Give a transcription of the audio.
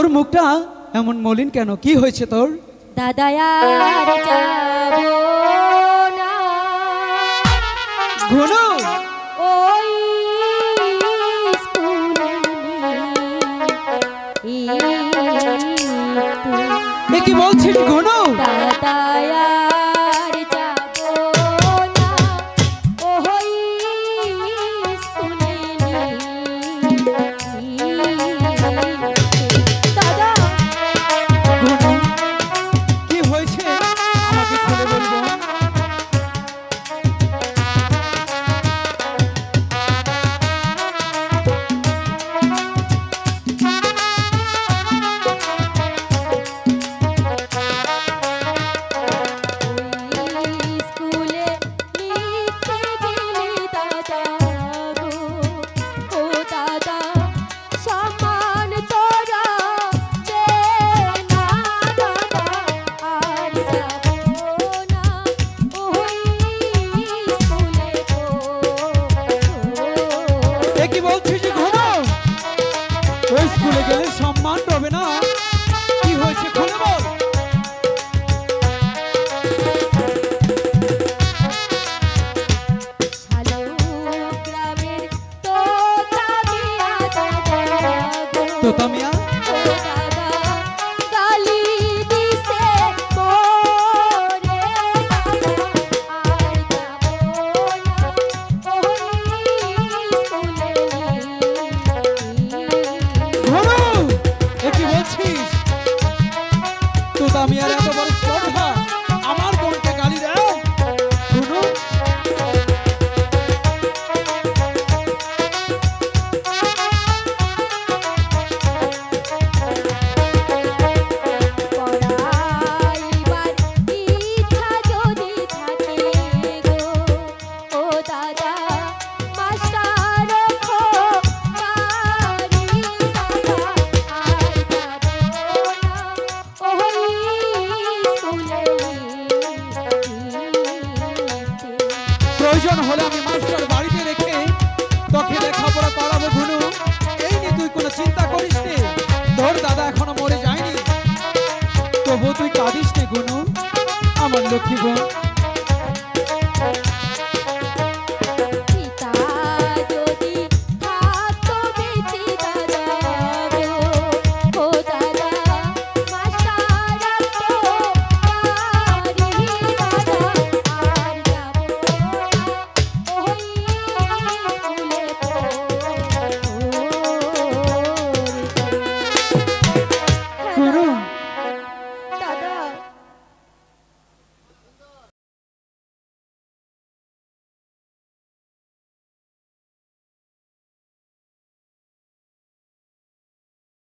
তোর মুখটা এমন মলিন কেন? কি হয়েছে তোর? দাদা আর যাবো না ঘুনু, ওই স্কুলে এ কি বলছিস ঘুনু? দাদা আর যাবো না ওই স্কুলে দাদা। ঘুনু, কি হয়েছে আমাকে খুলে বলবো? কি বলছিস ঘুনু? ওই স্কুলে গেলে সম্মান পাবে না? কি হয়েছে খুলে বল। তোতা মিয়া আমি আর এত বড় স্পর্ধা আমার বোনকে গালি দাও? শুনো, প্রয়োজন হলে আমি মাস্টার বাড়িতে রেখে তোকে লেখাপড়া করাবো ঘুনু। এই নিয়ে তুই কোনো চিন্তা করিস নে। তোর দাদা এখনো মরে যায়নি, তবু তুই কাঁদিস নে ঘুনু, আমার লক্ষ্মী বোন।